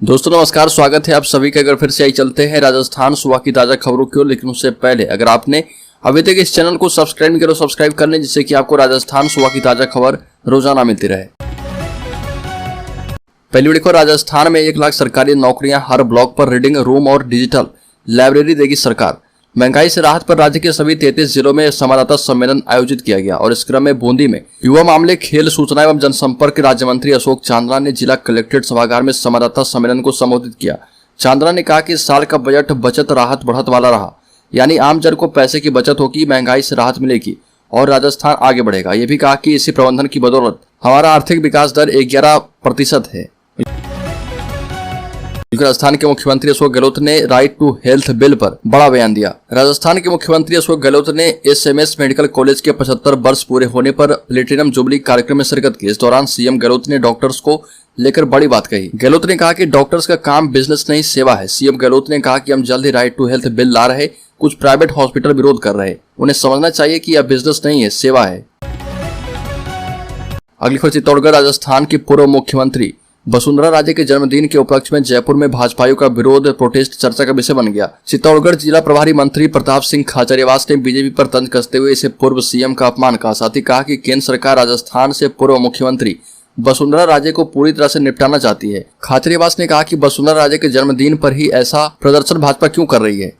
दोस्तों नमस्कार, स्वागत है आप सभी का। अगर फिर से आई चलते हैं राजस्थान सुबह की ताजा खबरों की ओर। लेकिन उससे पहले अगर आपने अभी तक इस चैनल को सब्सक्राइब नहीं करो, सब्सक्राइब कर लें, जिससे कि आपको राजस्थान सुबह की ताजा खबर रोजाना मिलती रहे। पहली वीडियो, राजस्थान में 1 लाख सरकारी नौकरियां, हर ब्लॉक पर रीडिंग रूम और डिजिटल लाइब्रेरी देगी सरकार। महंगाई से राहत पर राज्य के सभी 33 जिलों में संवाददाता सम्मेलन आयोजित किया गया और इस क्रम में बूंदी में युवा मामले, खेल, सूचना एवं जनसंपर्क राज्य मंत्री अशोक चांदना ने जिला कलेक्ट्रेट सभागार में संवाददाता सम्मेलन को संबोधित किया। चांदना ने कहा कि इस साल का बजट बचत राहत बढ़त वाला रहा, यानी आम जन को पैसे की बचत होगी, महंगाई से राहत मिलेगी और राजस्थान आगे बढ़ेगा। ये भी कहा कि इसी प्रबंधन की बदौलत हमारा आर्थिक विकास दर 11% है। राजस्थान के मुख्यमंत्री अशोक गहलोत ने राइट टू हेल्थ बिल पर बड़ा बयान दिया। राजस्थान के मुख्यमंत्री अशोक गहलोत ने एसएमएस मेडिकल कॉलेज के 75 वर्ष पूरे होने पर प्लेटिनम जुबली कार्यक्रम में शिरकत की। इस दौरान सीएम गहलोत ने डॉक्टर्स को लेकर बड़ी बात कही। गहलोत ने कहा कि डॉक्टर्स का काम बिजनेस नहीं, सेवा है। सीएम गहलोत ने कहा कि हम जल्द ही राइट टू हेल्थ बिल ला रहे, कुछ प्राइवेट हॉस्पिटल विरोध कर रहे, उन्हें समझना चाहिए कि यह बिजनेस नहीं है, सेवा है। अगली खबर, चित्तौड़गढ़। राजस्थान की पूर्व मुख्यमंत्री वसुंधरा राजे के जन्मदिन के उपलक्ष्य में जयपुर में भाजपाइयों का विरोध प्रोटेस्ट चर्चा का विषय बन गया। चित्तौड़गढ़ जिला प्रभारी मंत्री प्रताप सिंह खाचरियावास ने बीजेपी पर तंज कसते हुए इसे पूर्व सीएम का अपमान कहा। साथ ही कहा कि केंद्र सरकार राजस्थान से पूर्व मुख्यमंत्री वसुंधरा राजे को पूरी तरह से निपटाना चाहती है। खाचरियावास ने कहा कि वसुंधरा राजे के जन्मदिन पर ही ऐसा प्रदर्शन भाजपा क्यों कर रही है।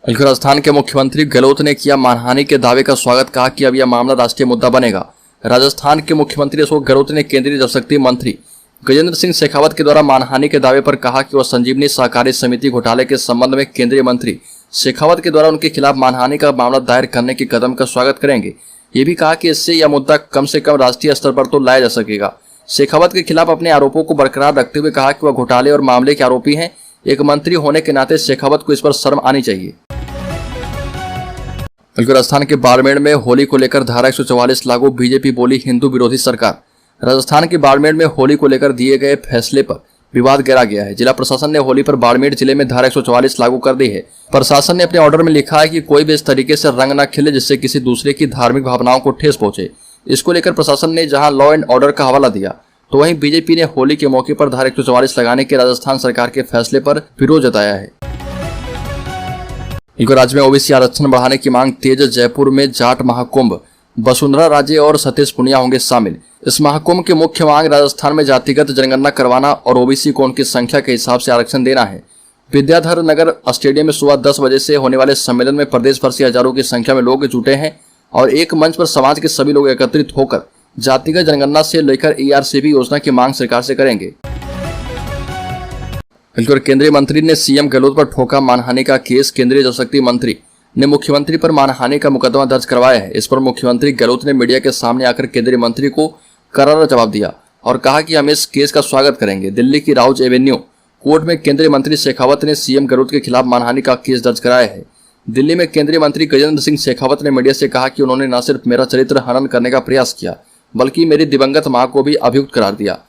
राजस्थान के मुख्यमंत्री गहलोत ने किया मानहानि के दावे का स्वागत, कहा कि अब यह मामला राष्ट्रीय मुद्दा बनेगा। राजस्थान के मुख्यमंत्री अशोक गहलोत ने केंद्रीय जल शक्ति मंत्री गजेंद्र सिंह शेखावत के द्वारा मानहानि के दावे पर कहा कि वह संजीवनी सहकारी समिति घोटाले के संबंध में केंद्रीय मंत्री शेखावत के द्वारा उनके खिलाफ मानहानि का मामला दायर करने के कदम का स्वागत करेंगे। ये भी कहा कि इससे यह मुद्दा कम से कम राष्ट्रीय स्तर पर तो लाया जा सकेगा। शेखावत के खिलाफ अपने आरोपों को बरकरार रखते हुए कहा कि वह घोटाले और मामले के आरोपी हैं। एक मंत्री होने के नाते शेखावत को इस पर शर्म आनी चाहिए। राजस्थान के बाड़मेर में होली को लेकर धारा 144 लागू, बीजेपी बोली हिंदू विरोधी सरकार। राजस्थान के बाड़मेर में होली को लेकर दिए गए फैसले पर विवाद गहरा गया है। जिला प्रशासन ने होली पर बाड़मेर जिले में धारा 144 लागू कर दी है। प्रशासन ने अपने ऑर्डर में लिखा है कि कोई भी इस तरीके से रंग न खिले जिससे किसी दूसरे की धार्मिक भावनाओं को ठेस पहुंचे। इसको लेकर प्रशासन ने जहां लॉ एंड ऑर्डर का हवाला दिया, तो वहीं बीजेपी ने होली के मौके पर धारा 144 लगाने के राजस्थान सरकार के फैसले पर विरोध जताया है। राज्य में ओबीसी आरक्षण बढ़ाने की मांग तेज। जयपुर में जाट महाकुंभ, वसुंधरा राजे और सतीश पुनिया होंगे शामिल। इस महाकुंभ की मुख्य मांग राजस्थान में जातिगत जनगणना करवाना और ओबीसी को उनकी संख्या के हिसाब से आरक्षण देना है। विद्याधर नगर स्टेडियम में सुबह 10 बजे से होने वाले सम्मेलन में प्रदेश भर से हजारों की संख्या में लोग जुटे हैं और एक मंच पर समाज के सभी लोग एकत्रित होकर जातिगत जनगणना से लेकर ERCP योजना की मांग सरकार से करेंगे। केंद्रीय मंत्री ने सीएम गहलोत पर ठोका मानहानि का केस। केंद्रीय जल शक्ति मंत्री ने मुख्यमंत्री पर मानहानि का मुकदमा दर्ज करवाया है। इस पर मुख्यमंत्री गहलोत ने मीडिया के सामने आकर केंद्रीय मंत्री को करारा जवाब दिया और कहा कि हम इस केस का स्वागत करेंगे। दिल्ली की राउज एवेन्यू कोर्ट में केंद्रीय मंत्री शेखावत ने सीएम गहलोत के खिलाफ मानहानि का केस दर्ज कराया है। दिल्ली में केंद्रीय मंत्री गजेंद्र सिंह शेखावत ने मीडिया से कहा कि उन्होंने न सिर्फ मेरा चरित्र हनन करने का प्रयास किया, बल्कि मेरी दिवंगत मां को भी अभियुक्त करार दिया।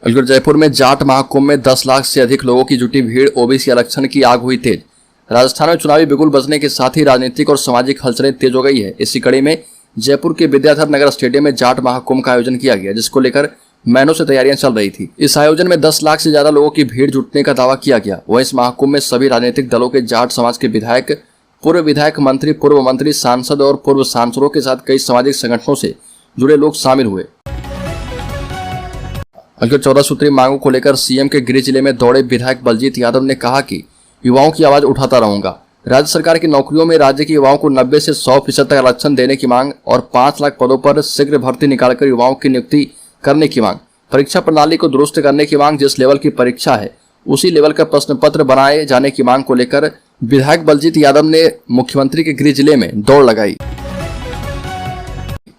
जयपुर में जाट महाकुंभ में 10 लाख से अधिक लोगों की जुटी भीड़, ओबीसी आरक्षण की आग हुई तेज। राजस्थान में चुनावी बिगुल बजने के साथ ही राजनीतिक और सामाजिक हलचलें तेज हो गई है। इसी कड़ी में जयपुर के विद्याधर नगर स्टेडियम में जाट महाकुंभ का आयोजन किया गया, जिसको लेकर महीनों से तैयारियां चल रही थी। इस आयोजन में 10 लाख से ज्यादा लोगों की भीड़ जुटने का दावा किया गया। वहीं इस महाकुंभ में सभी राजनीतिक दलों के जाट समाज के विधायक, पूर्व विधायक, मंत्री, पूर्व मंत्री, सांसद और पूर्व सांसदों के साथ कई सामाजिक संगठनों से जुड़े लोग शामिल हुए। 14 सूत्री मांगों को लेकर सीएम के गृह जिले में दौड़े विधायक बलजीत यादव ने कहा कि युवाओं की आवाज उठाता रहूंगा। राज्य सरकार की नौकरियों में राज्य के युवाओं को 90 से 100% तक आरक्षण देने की मांग और 5 लाख पदों पर शीघ्र भर्ती निकालकर युवाओं की नियुक्ति करने की मांग, परीक्षा प्रणाली को दुरुस्त करने की मांग, जिस लेवल की परीक्षा है उसी लेवल का प्रश्न पत्र बनाए जाने की मांग को लेकर विधायक बलजीत यादव ने मुख्यमंत्री के गृह जिले में दौड़ लगाई।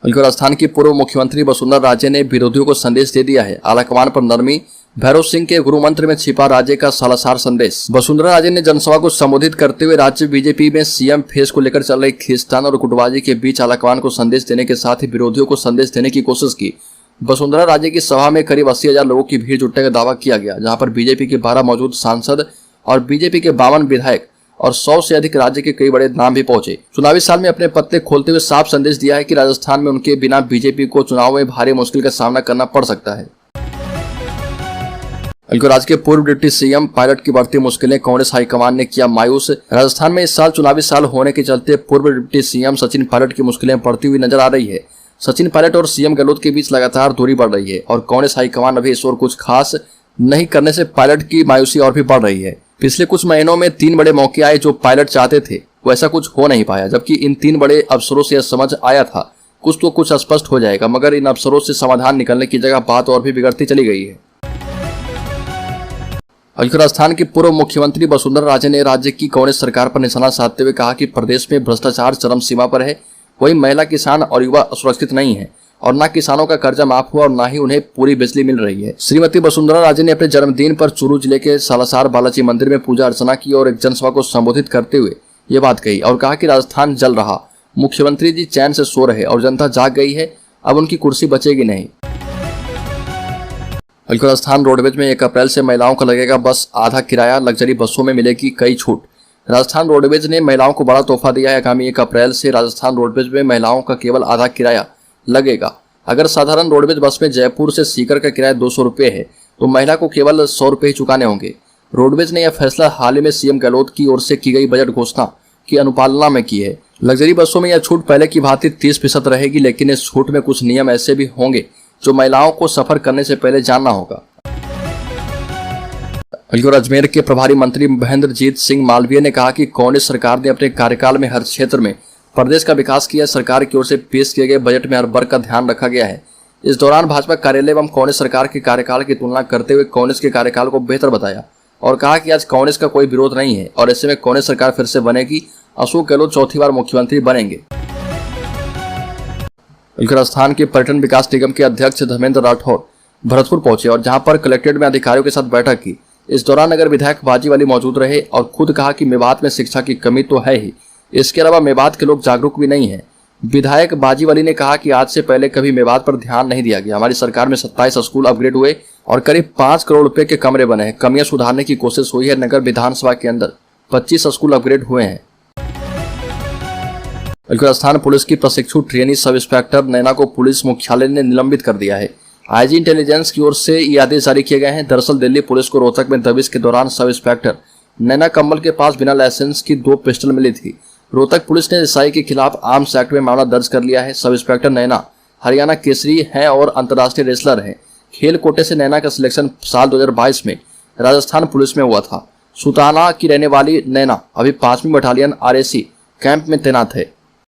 राजस्थान की पूर्व मुख्यमंत्री वसुंधरा राजे ने विरोधियों को संदेश दे दिया है। आलाकमान पर नरमी, भैरव सिंह के गुरु मंत्र में छिपा राजे का सालासार संदेश। वसुंधरा राजे ने जनसभा को संबोधित करते हुए राज्य बीजेपी में सीएम फेस को लेकर चल रही खींचतान और गुटबाजी के बीच आलाकमान को संदेश देने के साथ ही विरोधियों को संदेश देने की कोशिश की। वसुंधरा राजे की सभा में करीब 80,000 लोगों की भीड़ जुटने का दावा किया गया, जहां पर बीजेपी के 12 मौजूद सांसद और बीजेपी के 52 विधायक और 100 से अधिक राज्य के कई बड़े नाम भी पहुंचे। चुनावी साल में अपने पत्ते खोलते हुए साफ संदेश दिया है कि राजस्थान में उनके बिना बीजेपी को चुनाव में भारी मुश्किल का सामना करना पड़ सकता है। बल्कि राज्य के पूर्व डिप्टी सीएम पायलट की बढ़ती मुश्किलें, कांग्रेस हाईकमान ने किया मायूस। राजस्थान में इस साल चुनावी साल होने के चलते पूर्व डिप्टी सीएम सचिन पायलट की मुश्किलें बढ़ती हुई नजर आ रही है। सचिन पायलट और सीएम गहलोत के बीच लगातार दूरी बढ़ रही है और कांग्रेस हाईकमान अभी इस ओर कुछ खास नहीं करने से पायलट की मायूसी और भी बढ़ रही है। पिछले कुछ महीनों में 3 बड़े मौके आए जो पायलट चाहते थे, वैसा कुछ हो नहीं पाया। जबकि इन 3 बड़े अवसरों से यह समझ आया था कुछ तो कुछ स्पष्ट हो जाएगा, मगर इन अवसरों से समाधान निकलने की जगह बात और भी बिगड़ती चली गई है। राजस्थान की पूर्व मुख्यमंत्री वसुंधरा राजे ने राज्य की कांग्रेस सरकार पर निशाना साधते हुए कहा कि प्रदेश में भ्रष्टाचार चरम सीमा पर है। वही महिला, किसान और युवा सुरक्षित नहीं है और न किसानों का कर्जा माफ हुआ और न ही उन्हें पूरी बिजली मिल रही है। श्रीमती वसुंधरा राजे ने अपने जन्मदिन पर चूरू जिले के सालासर बालाजी मंदिर में पूजा अर्चना की और एक जनसभा को संबोधित करते हुए ये बात कही और कहा कि राजस्थान जल रहा, मुख्यमंत्री जी चैन से सो रहे और जनता जाग गई है, अब उनकी कुर्सी बचेगी नहीं। राजस्थान रोडवेज में 1 अप्रैल से महिलाओं को लगेगा बस आधा किराया, लग्जरी बसों में मिलेगी कई छूट। राजस्थान रोडवेज ने महिलाओं को बड़ा तोहफा दिया है। आगामी 1 अप्रैल से राजस्थान रोडवेज में महिलाओं का केवल आधा किराया लगेगा। अगर साधारण रोडवेज बस में जयपुर से सीकर का किराया 200 रुपये है तो महिला को केवल 100 रुपये ही चुकाने होंगे। रोडवेज ने यह फैसला हाल ही में सीएम गहलोत की ओर से की गई बजट घोषणा की अनुपालना में की है। लग्जरी बसों में यह छूट पहले की भांति 30% रहेगी, लेकिन इस छूट में कुछ नियम ऐसे भी होंगे जो महिलाओं को सफर करने से पहले जानना होगा। अजमेर के प्रभारी मंत्री महेंद्रजीत सिंह मालवीय ने कहा कि कांग्रेस सरकार ने अपने कार्यकाल में हर क्षेत्र में प्रदेश का विकास किया। सरकार की ओर से पेश किए गए बजट में हर वर्ग का ध्यान रखा गया है। इस दौरान भाजपा कार्यालय एवं कांग्रेस सरकार के कार्यकाल की तुलना करते हुए कांग्रेस के कार्यकाल को बेहतर बताया और कहा कि आज कांग्रेस का कोई विरोध नहीं है और ऐसे में कांग्रेस सरकार फिर से बनेगी। अशोक गहलोत चौथी बार मुख्यमंत्री बनेंगे। राजस्थान के पर्यटन विकास निगम के अध्यक्ष धर्मेंद्र राठौर भरतपुर पहुंचे और जहां पर कलेक्ट्रेट में अधिकारियों के साथ बैठक की। इस दौरान नगर विधायक बाजीवाली मौजूद रहे और खुद कहा कि मेवात में शिक्षा की कमी तो है ही, इसके अलावा मेवात के लोग जागरूक भी नहीं है। विधायक बाजीवाली ने कहा कि आज से पहले कभी मेवात पर ध्यान नहीं दिया गया। हमारी सरकार में 27 स्कूल अपग्रेड हुए और करीब 5 करोड़ रुपए के कमरे बने हैं। कमियां सुधारने की कोशिश हुई है। नगर विधानसभा के अंदर 25 स्कूल अपग्रेड हुए हैं। राजस्थान पुलिस की प्रशिक्षु ट्रेनी सब इंस्पेक्टर नैना को पुलिस मुख्यालय ने निलंबित कर दिया है। आईजी इंटेलिजेंस की ओर से ये आदेश जारी किए गए हैं। दरअसल दिल्ली पुलिस को रोहतक में दबिश के दौरान सब इंस्पेक्टर नैना कम्बल के पास बिना लाइसेंस की 2 पिस्टल मिली थी। रोहतक पुलिस ने एसआई के खिलाफ आर्म्स एक्ट में मामला दर्ज कर लिया है। सब इंस्पेक्टर नैना हरियाणा केसरी है और अंतर्राष्ट्रीय रेसलर है। खेल कोटे से नैना का सिलेक्शन साल 2022 में राजस्थान पुलिस में हुआ था। सुताना की रहने वाली नैना अभी 5वीं बटालियन RAC कैंप में तैनात है।